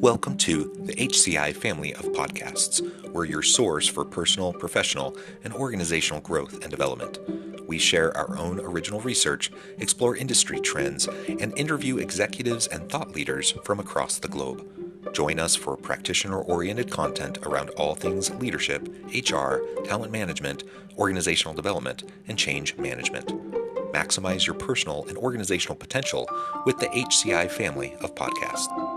Welcome to the HCI family of podcasts. We're your source for personal, professional, and organizational growth and development. We share our own original research, explore industry trends, and interview executives and thought leaders from across the globe. Join us for practitioner-oriented content around all things leadership, HR, talent management, organizational development, and change management. Maximize your personal and organizational potential with the HCI family of podcasts.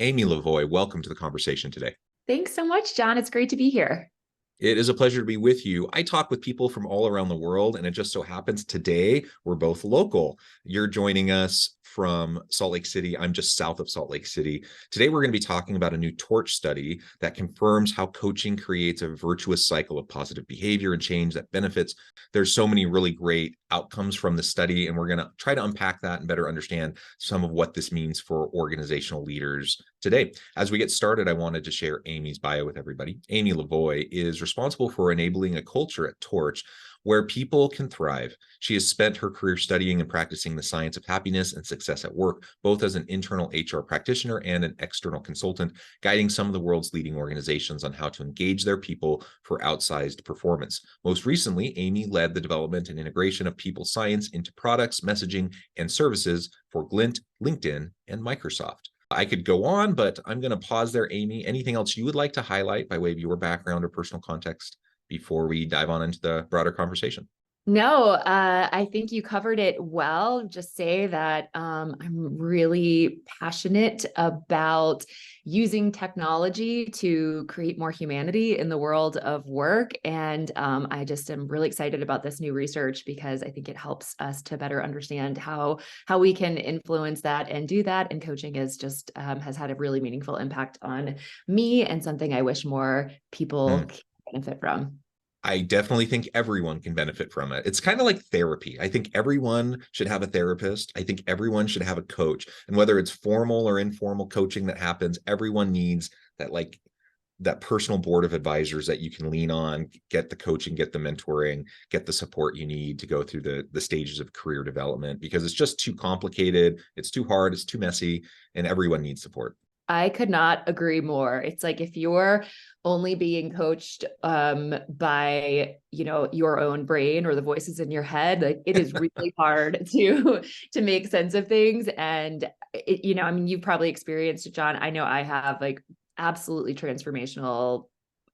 Amy Lavoie, welcome to the conversation today. Thanks so much, John. It's great to be here. It is a pleasure to be with you. I talk with people from all around the world, and it just so happens today we're both local. You're joining us from Salt Lake City. I'm just south of Salt Lake City. Today, we're going to be talking about a new TORCH study that confirms how coaching creates a virtuous cycle of positive behavior and change that benefits. There's so many really great outcomes from the study, and we're going to try to unpack that and better understand some of what this means for organizational leaders today. As we get started, I wanted to share Amy's bio with everybody. Amy Lavoie is responsible for enabling a culture at TORCH where people can thrive. She has spent her career studying and practicing the science of happiness and success at work, both as an internal HR practitioner and an external consultant, guiding some of the world's leading organizations on how to engage their people for outsized performance. Most recently, Amy led the development and integration of people science into products, messaging, and services for Glint, LinkedIn, and Microsoft. I could go on, but I'm going to pause there, Amy. Anything else you would like to highlight by way of your background or personal context before we dive on into the broader conversation? No, I think you covered it well. Just say that I'm really passionate about using technology to create more humanity in the world of work. And I just am really excited about this new research because I think it helps us to better understand how we can influence that and do that. And coaching is just has had a really meaningful impact on me and something I wish more people can benefit from. I definitely think everyone can benefit from it. It's kind of like therapy. I think everyone should have a therapist. I think everyone should have a coach. And whether it's formal or informal coaching that happens, everyone needs that personal board of advisors that you can lean on, get the coaching, get the mentoring, get the support you need to go through the stages of career development, because it's just too complicated. It's too hard. It's too messy, and everyone needs support. I could not agree more. It's like if you're only being coached by, your own brain or the voices in your head, like it is really hard to make sense of things. And you've probably experienced it, John. I know I have, like, absolutely transformational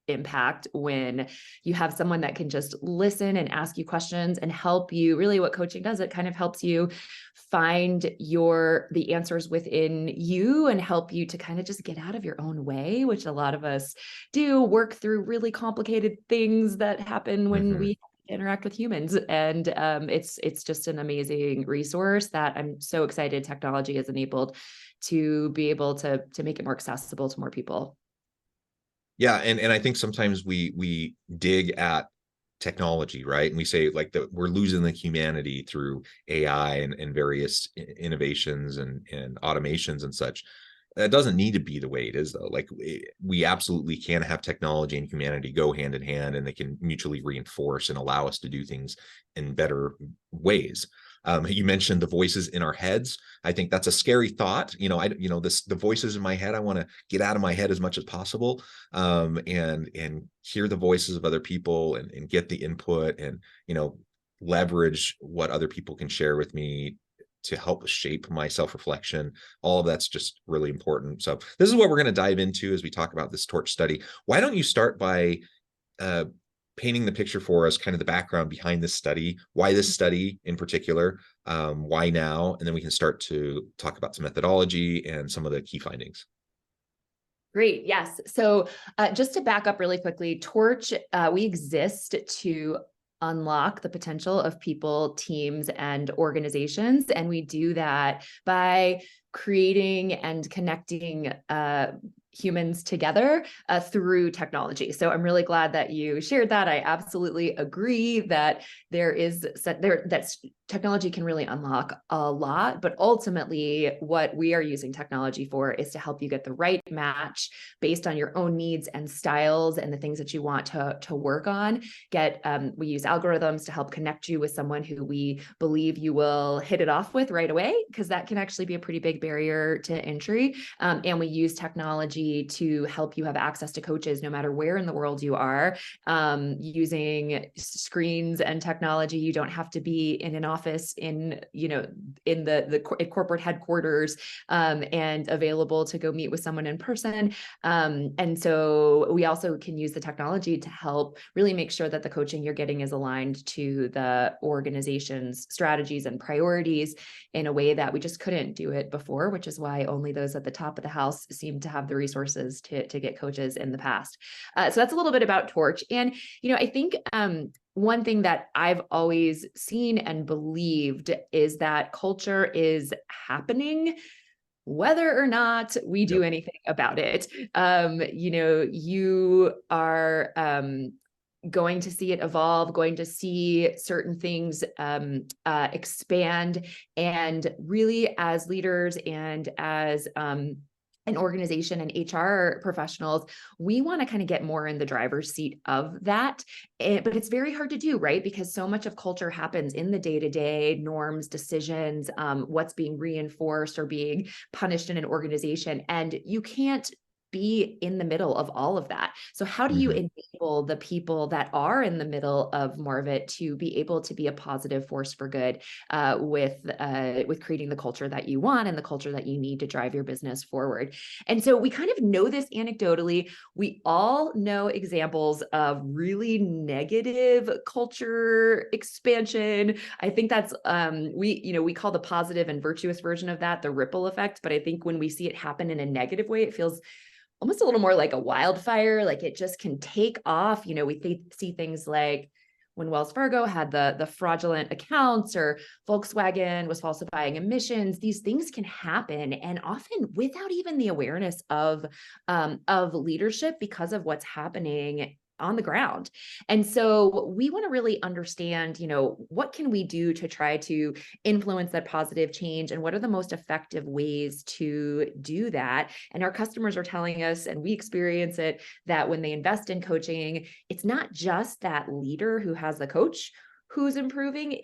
impact when you have someone that can just listen and ask you questions and help you. Really, what coaching does, it kind of helps you find the answers within you and help you to kind of just get out of your own way, which a lot of us do, work through really complicated things that happen when we interact with humans. And it's just an amazing resource that I'm so excited technology has enabled to be able to make it more accessible to more people. Yeah, and I think sometimes we dig at technology, right? And we say we're losing the humanity through AI and various innovations and automations and such. That doesn't need to be the way it is, though. Like, we absolutely can have technology and humanity go hand in hand, and they can mutually reinforce and allow us to do things in better ways. You mentioned the voices in our heads. I think that's a scary thought. The voices in my head, I want to get out of my head as much as possible, and hear the voices of other people and get the input and, leverage what other people can share with me to help shape my self-reflection. All of that's just really important. So this is what we're going to dive into as we talk about this TORCH study. Why don't you start by painting the picture for us, kind of the background behind this study, why this study in particular, why now, and then we can start to talk about some methodology and some of the key findings. Great. Yes. So just to back up really quickly, TORCH, we exist to unlock the potential of people, teams, and organizations. And we do that by creating and connecting humans together through technology. So I'm really glad that you shared that. I absolutely agree that technology can really unlock a lot, but ultimately what we are using technology for is to help you get the right match based on your own needs and styles and the things that you want to work on. We use algorithms to help connect you with someone who we believe you will hit it off with right away, because that can actually be a pretty big barrier to entry. And we use technology to help you have access to coaches no matter where in the world you are. Using screens and technology, you don't have to be in an office in the corporate headquarters and available to go meet with someone in person. And so we also can use the technology to help really make sure that the coaching you're getting is aligned to the organization's strategies and priorities in a way that we just couldn't do it before, which is why only those at the top of the house seem to have the resources to get coaches in the past. So that's a little bit about Torch. And, I think one thing that I've always seen and believed is that culture is happening whether or not we do anything about it. You are going to see it evolve, going to see certain things expand. And really, as leaders and as an organization and HR professionals, we want to kind of get more in the driver's seat of that. But it's very hard to do, right? Because so much of culture happens in the day-to-day norms, decisions, what's being reinforced or being punished in an organization. And you can't be in the middle of all of that. So how do you enable the people that are in the middle of more of it to be able to be a positive force for good with creating the culture that you want and the culture that you need to drive your business forward? And so we kind of know this anecdotally. We all know examples of really negative culture expansion. I think that's we call the positive and virtuous version of that the ripple effect. But I think when we see it happen in a negative way, it feels almost a little more like a wildfire, like it just can take off. We see things like when Wells Fargo had the fraudulent accounts, or Volkswagen was falsifying emissions. These things can happen, and often without even the awareness of leadership, because of what's happening on the ground. And so we want to really understand, what can we do to try to influence that positive change, and what are the most effective ways to do that? And our customers are telling us, and we experience it, that when they invest in coaching, it's not just that leader who has the coach who's improving.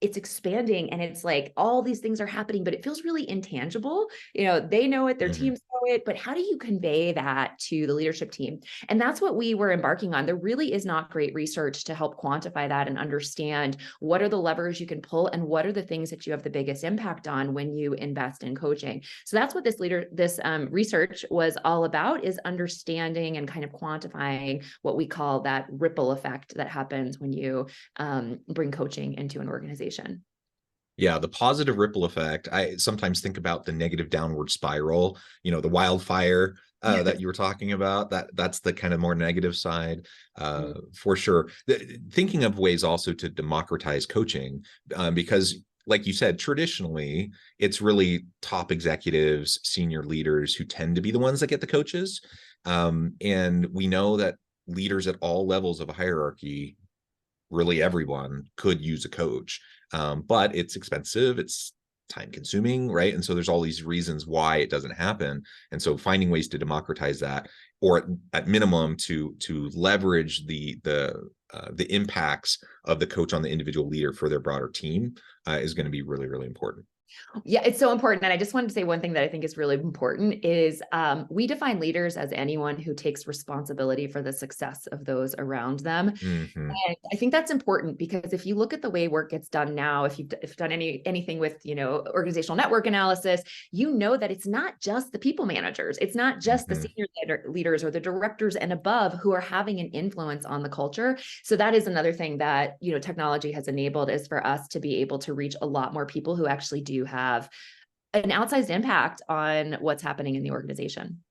It's expanding, and it's like all these things are happening, but it feels really intangible. They know it, their teams know it, but how do you convey that to the leadership team? And that's what we were embarking on. There really is not great research to help quantify that and understand what are the levers you can pull and what are the things that you have the biggest impact on when you invest in coaching. So that's what this research was all about, is understanding and kind of quantifying what we call that ripple effect that happens when you bring coaching into an organization. Yeah, the positive ripple effect. I sometimes think about the negative downward spiral, the wildfire that you were talking about. That's the kind of more negative side, for sure. Thinking of ways also to democratize coaching, because like you said, traditionally, it's really top executives, senior leaders who tend to be the ones that get the coaches. And we know that leaders at all levels of a hierarchy, really everyone, could use a coach. But it's expensive, it's time consuming, right? And so there's all these reasons why it doesn't happen. And so finding ways to democratize that, or at minimum to leverage the impacts of the coach on the individual leader for their broader team, is going to be really, really important. Yeah, it's so important. And I just wanted to say one thing that I think is really important is we define leaders as anyone who takes responsibility for the success of those around them. And I think that's important, because if you look at the way work gets done now, if you've done anything with, organizational network analysis, that it's not just the people managers. It's not just the senior leaders or the directors and above who are having an influence on the culture. So that is another thing that, technology has enabled, is for us to be able to reach a lot more people who actually do have an outsized impact on what's happening in the organization.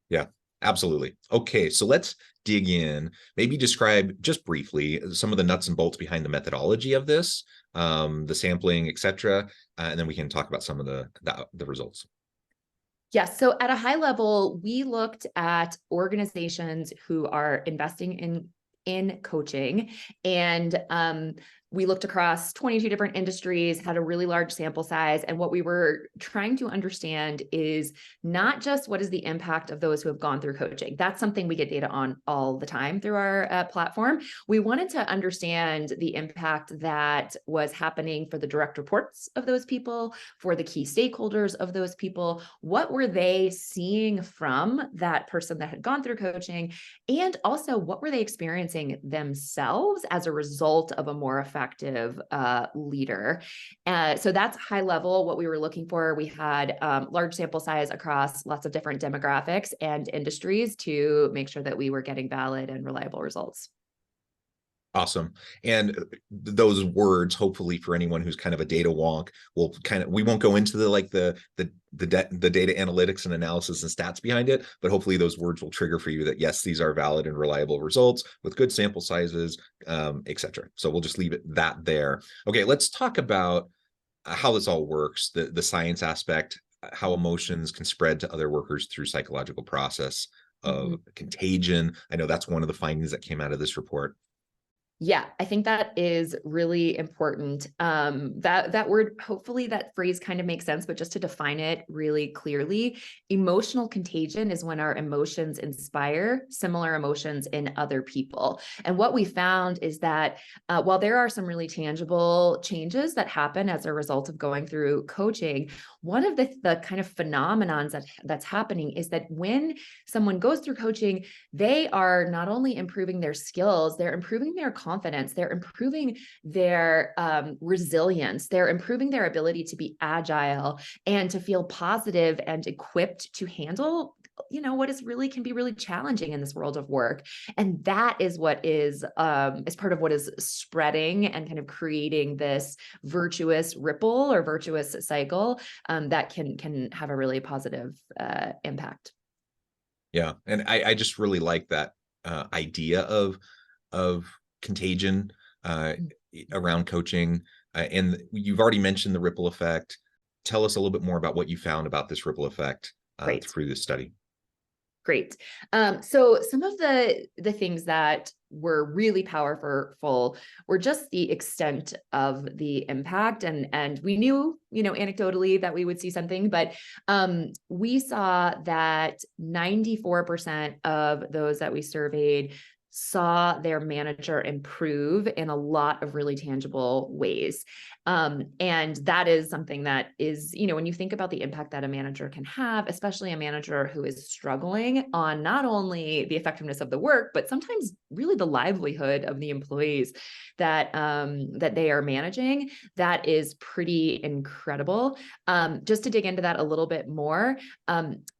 Yeah, absolutely. Okay, so let's dig in. Maybe describe just briefly some of the nuts and bolts behind the methodology of this, the sampling, etc., and then we can talk about some of the results. Yes. So at a high level, we looked at organizations who are investing in coaching, and we looked across 22 different industries, had a really large sample size. And what we were trying to understand is not just what is the impact of those who have gone through coaching. That's something we get data on all the time through our platform. We wanted to understand the impact that was happening for the direct reports of those people, for the key stakeholders of those people. What were they seeing from that person that had gone through coaching? And also, what were they experiencing themselves as a result of a more effective leader? So that's high level what we were looking for. We had large sample size across lots of different demographics and industries to make sure that we were getting valid and reliable results. Awesome. And those words, hopefully for anyone who's kind of a data wonk, we won't go into the data analytics and analysis and stats behind it, but hopefully those words will trigger for you that yes, these are valid and reliable results with good sample sizes, etc. So we'll just leave it that there. Okay, let's talk about how this all works, the science aspect, how emotions can spread to other workers through psychological process of contagion. I know that's one of the findings that came out of this report. Yeah, I think that is really important. That word, hopefully that phrase kind of makes sense, but just to define it really clearly, emotional contagion is when our emotions inspire similar emotions in other people. And what we found is that while there are some really tangible changes that happen as a result of going through coaching, one of the kind of phenomenons that's happening is that when someone goes through coaching, they are not only improving their skills, they're improving their confidence, they're improving their resilience, they're improving their ability to be agile and to feel positive and equipped to handle what can be really challenging in this world of work. And that is what is part of what is spreading and kind of creating this virtuous ripple or virtuous cycle that can have a really positive impact. Yeah, and I just really like that idea of contagion around coaching. And you've already mentioned the ripple effect. Tell us a little bit more about what you found about this ripple effect through this study. Great. So some of the things that were really powerful were just the extent of the impact. And we knew, anecdotally that we would see something, but we saw that 94% of those that we surveyed saw their manager improve in a lot of really tangible ways. And that is something that is, when you think about the impact that a manager can have, especially a manager who is struggling on not only the effectiveness of the work, but sometimes really the livelihood of the employees that they are managing, that is pretty incredible. Just to dig into that a little bit more,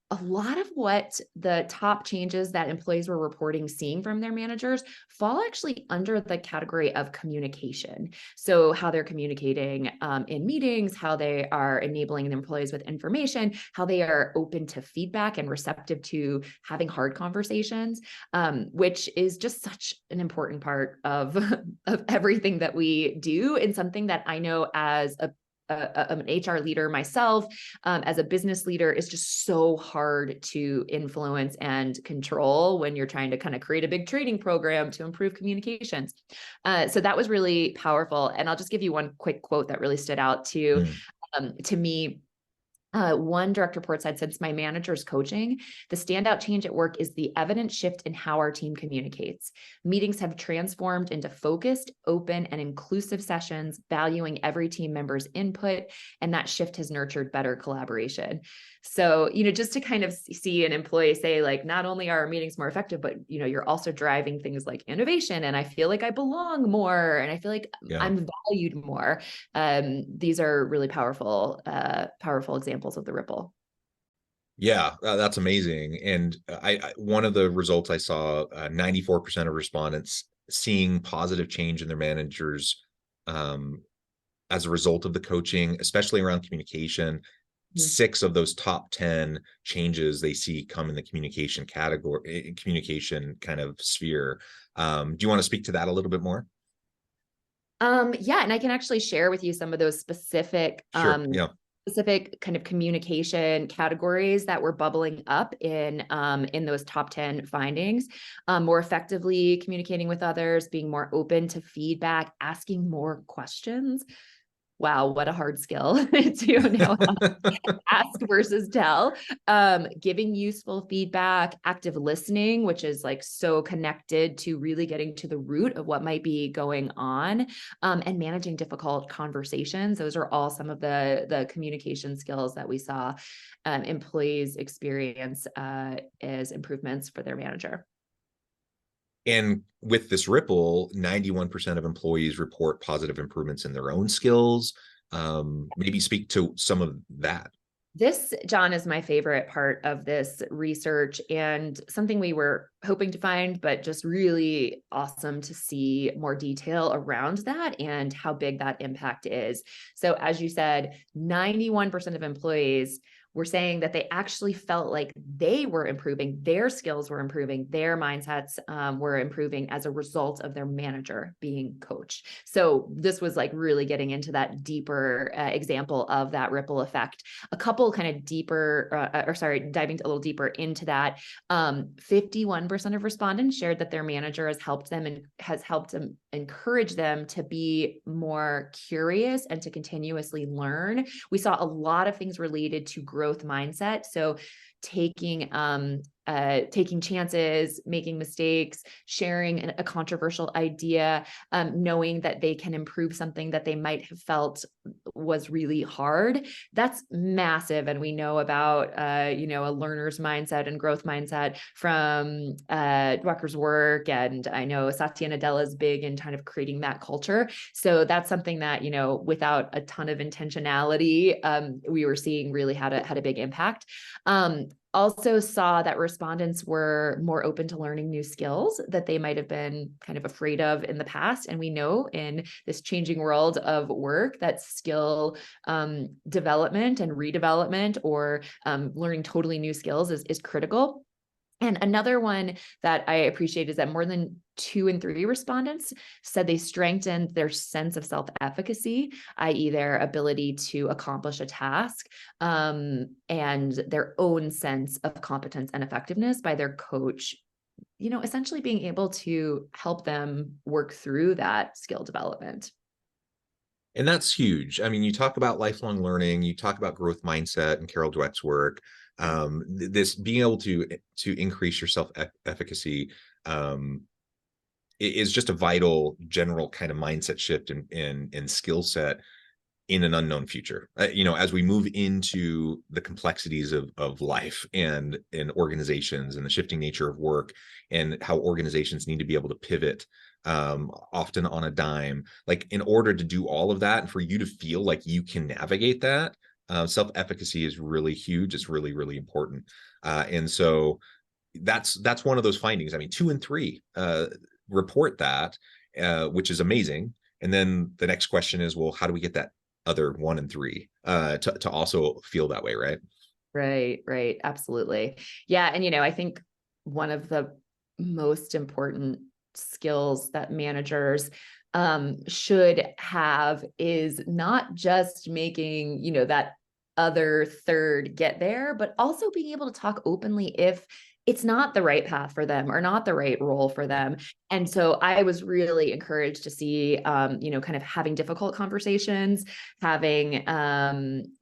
a lot of what the top changes that employees were reporting seeing from their managers fall actually under the category of communication. So how they're communicating in meetings, how they are enabling the employees with information, how they are open to feedback and receptive to having hard conversations, which is just such an important part of everything that we do, and something that I know as an HR leader myself, as a business leader, is just so hard to influence and control when you're trying to kind of create a big training program to improve communications. So that was really powerful. And I'll just give you one quick quote that really stood out to me. One direct report said, "Since my manager's coaching, the standout change at work is the evident shift in how our team communicates. Meetings have transformed into focused, open, and inclusive sessions, valuing every team member's input, and that shift has nurtured better collaboration." So, just to kind of see an employee say, like, not only are our meetings more effective, but, you're also driving things like innovation, and I feel like I belong more, and I feel like I'm valued more. These are really powerful examples of the ripple. Yeah, that's amazing. And one of the results I saw, 94% of respondents seeing positive change in their managers as a result of the coaching, especially around communication. 6 of those top 10 changes they see come in the communication category, communication kind of sphere. Do you want to speak to that a little bit more? Yeah, and I can actually share with you some of those specific Sure. Yeah. specific kind of communication categories that were bubbling up in those top 10 findings. More effectively communicating with others, being more open to feedback, asking more questions. Wow, what a hard skill to know how to ask versus tell. Giving useful feedback, active listening, which is like so connected to really getting to the root of what might be going on, and managing difficult conversations. Those are all some of the communication skills that we saw employees experience as improvements for their manager. And with this ripple, 91% of employees report positive improvements in their own skills. Maybe speak to some of that. This, John, is my favorite part of this research and something we were hoping to find, but just really awesome to see more detail around that and how big that impact is. So as you said, 91% of employees were saying that they actually felt like they were improving, their skills were improving, their mindsets were improving as a result of their manager being coached. So this was like really getting into that deeper example of that ripple effect. A couple kind of deeper, diving a little deeper into that. 51% of respondents shared that their manager has helped them and has helped them encourage them to be more curious and to continuously learn. We saw a lot of things related to growth mindset. So taking chances, making mistakes, sharing a controversial idea, knowing that they can improve something that they might have felt was really hard. That's massive. And we know about, a learner's mindset and growth mindset from Drucker's work. And I know Satya Nadella is big in kind of creating that culture. So that's something that, without a ton of intentionality, we were seeing really had a big impact. Also saw that respondents were more open to learning new skills that they might have been kind of afraid of in the past. And we know in this changing world of work that skill development and redevelopment or learning totally new skills is critical. And another one that I appreciate is that more than 2 in 3 respondents said they strengthened their sense of self-efficacy, i.e. their ability to accomplish a task, and their own sense of competence and effectiveness by their coach, essentially being able to help them work through that skill development. And that's huge. I mean, you talk about lifelong learning, you talk about growth mindset and Carol Dweck's work. This being able to increase your self-efficacy is just a vital general kind of mindset shift in skill set in an unknown future. As we move into the complexities of life and in organizations and the shifting nature of work and how organizations need to be able to pivot often on a dime, like in order to do all of that and for you to feel like you can navigate that, self-efficacy is really huge. It's really, really important. And so that's one of those findings. I mean, 2 in 3 report that, which is amazing. And then the next question is, well, how do we get that other 1 in 3 to also feel that way, right? Right. Absolutely. Yeah. And, I think one of the most important skills that managers should have is not just making, that other third get there, but also being able to talk openly if it's not the right path for them or not the right role for them. And so I was really encouraged to see, kind of having difficult conversations, having,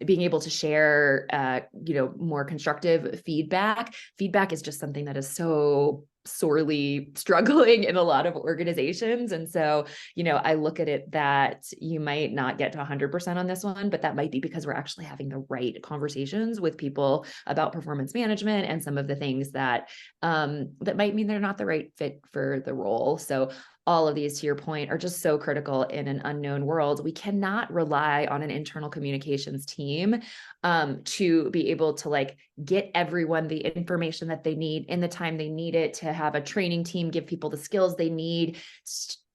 being able to share, more constructive feedback. Feedback is just something that is so sorely struggling in a lot of organizations. And so, I look at it that you might not get to 100% on this one, but that might be because we're actually having the right conversations with people about performance management and some of the things that might mean they're not the right fit for the role. So all of these, to your point, are just so critical in an unknown world. We cannot rely on an internal communications team to be able to get everyone the information that they need in the time they need it, to have a training team give people the skills they need,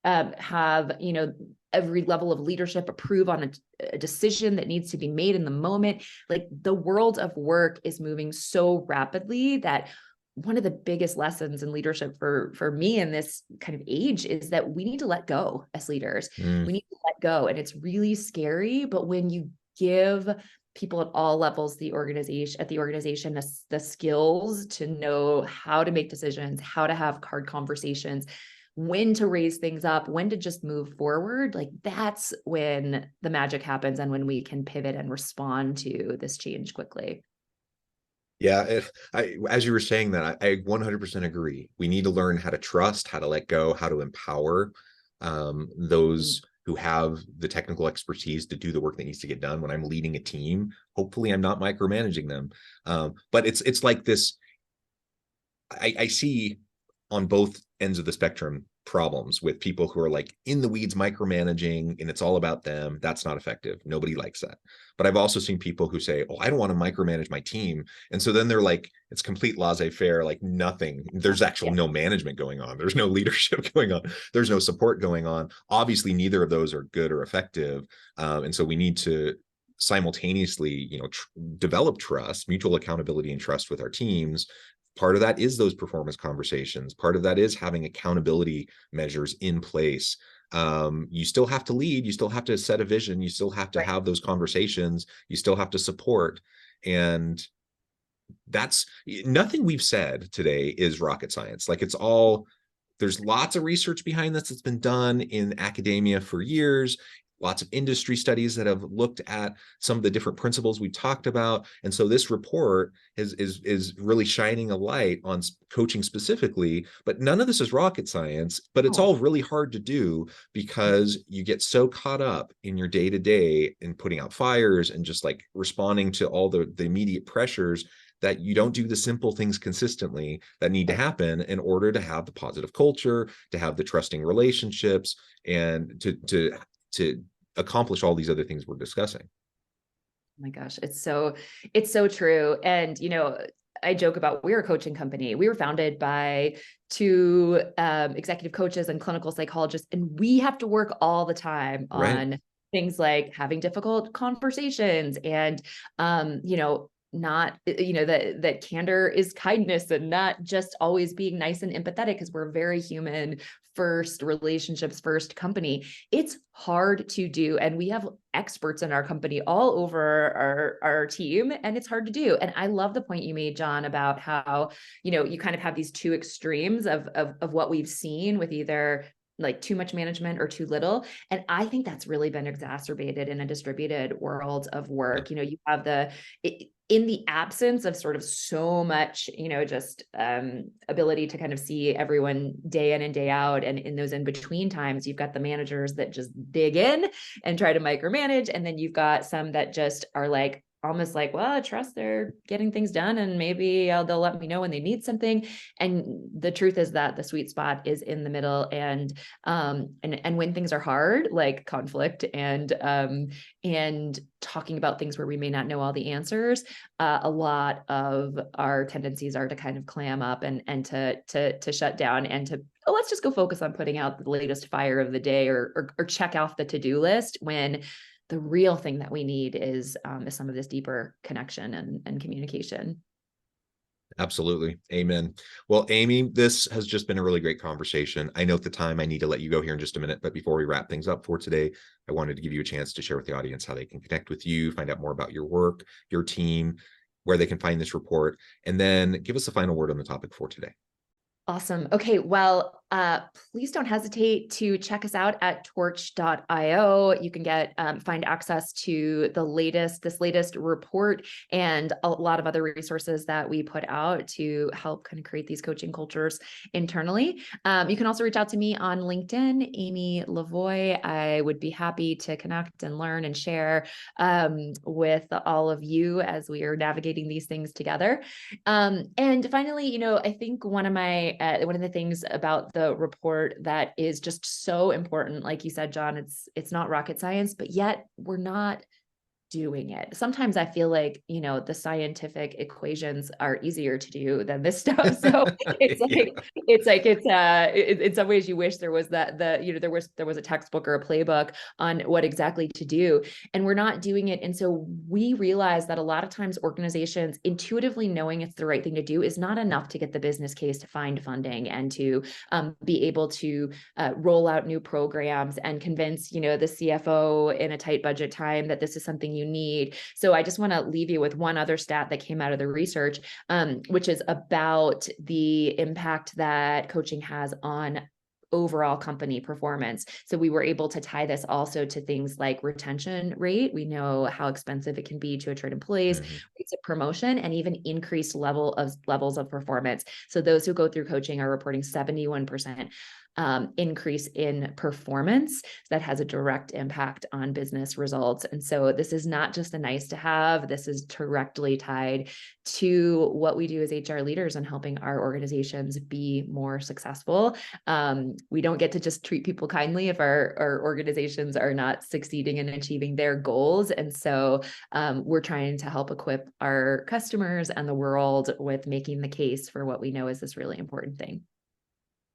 have, every level of leadership approve on a decision that needs to be made in the moment. Like, the world of work is moving so rapidly that one of the biggest lessons in leadership for me in this kind of age is that we need to let go as leaders. We need to let go. And it's really scary, but when you give people at all levels the organization the skills to know how to make decisions, how to have hard conversations, when to raise things up, when to just move forward. Like that's when the magic happens and when we can pivot and respond to this change quickly. Yeah, as you were saying that, I 100% agree. We need to learn how to trust, how to let go, how to empower those who have the technical expertise to do the work that needs to get done. When I'm leading a team, hopefully I'm not micromanaging them. But it's like this, I see on both ends of the spectrum problems with people who are like in the weeds micromanaging and it's all about them. That's not effective. Nobody likes that. But I've also seen people who say, oh, I don't want to micromanage my team. And so then they're like, it's complete laissez-faire, like nothing. There's actually no management going on. There's no leadership going on. There's no support going on. Obviously, neither of those are good or effective. And so we need to simultaneously, develop trust, mutual accountability and trust with our teams. Part of that is those performance conversations. Part of that is having accountability measures in place. You still have to lead. You still have to set a vision. You still have to have those conversations. You still have to support. And that's nothing we've said today is rocket science. Like there's lots of research behind this that's been done in academia for years. Lots of industry studies that have looked at some of the different principles we talked about. And so this report is really shining a light on coaching specifically, but none of this is rocket science, but it's all really hard to do because you get so caught up in your day-to-day in putting out fires and just like responding to all the immediate pressures that you don't do the simple things consistently that need to happen in order to have the positive culture, to have the trusting relationships, and to accomplish all these other things we're discussing. Oh my gosh, it's so true. And, I joke about, we're a coaching company. We were founded by two executive coaches and clinical psychologists, and we have to work all the time on things like having difficult conversations and, not, that candor is kindness and not just always being nice and empathetic, because we're a very human first, relationships first company. It's hard to do. And we have experts in our company all over our team, and it's hard to do. And I love the point you made, John, about how, you kind of have these two extremes of what we've seen with either like too much management or too little. And I think that's really been exacerbated in a distributed world of work. You have in the absence of sort of so much, just ability to kind of see everyone day in and day out. And in those in-between times, you've got the managers that just dig in and try to micromanage. And then you've got some that just are like, almost like, well, I trust they're getting things done and maybe they'll let me know when they need something. And the truth is that the sweet spot is in the middle. And when things are hard, like conflict and talking about things where we may not know all the answers, a lot of our tendencies are to kind of clam up and to shut down and to, let's just go focus on putting out the latest fire of the day or check off the to-do list, when the real thing that we need is some of this deeper connection and communication. Absolutely. Amen. Well, Amy, this has just been a really great conversation. I know at the time I need to let you go here in just a minute, but before we wrap things up for today, I wanted to give you a chance to share with the audience how they can connect with you, find out more about your work, your team, where they can find this report, and then give us a final word on the topic for today. Awesome. Okay. Well, please don't hesitate to check us out at torch.io. You can find access to this latest report and a lot of other resources that we put out to help kind of create these coaching cultures internally. You can also reach out to me on LinkedIn, Amy Lavoie. I would be happy to connect and learn and share with all of you as we are navigating these things together. And finally, I think one of the things about the report that is just so important, like you said, John, it's not rocket science, but yet we're not doing it. Sometimes I feel like, the scientific equations are easier to do than this stuff. So in some ways you wish there was there was a textbook or a playbook on what exactly to do, and we're not doing it. And so we realize that a lot of times organizations intuitively knowing it's the right thing to do is not enough to get the business case to find funding and to be able to roll out new programs and convince, the CFO in a tight budget time that this is something you you need. So I just want to leave you with one other stat that came out of the research, which is about the impact that coaching has on overall company performance. So we were able to tie this also to things like retention rate. We know how expensive it can be to attract employees, rates of promotion, and even increased levels of performance. So those who go through coaching are reporting 71% increase in performance that has a direct impact on business results. And so this is not just a nice to have, this is directly tied to what we do as HR leaders and helping our organizations be more successful. We don't get to just treat people kindly if our organizations are not succeeding in achieving their goals. And so we're trying to help equip our customers and the world with making the case for what we know is this really important thing.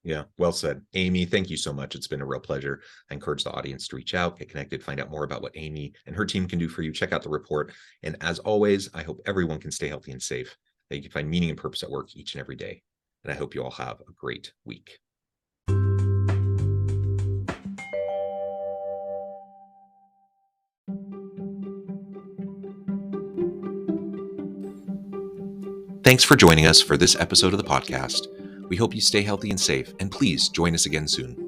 Yeah, well said. Amy, thank you so much. It's been a real pleasure. I encourage the audience to reach out, get connected, find out more about what Amy and her team can do for you. Check out the report. And as always, I hope everyone can stay healthy and safe, that you can find meaning and purpose at work each and every day. And I hope you all have a great week. Thanks for joining us for this episode of the podcast. We hope you stay healthy and safe, and please join us again soon.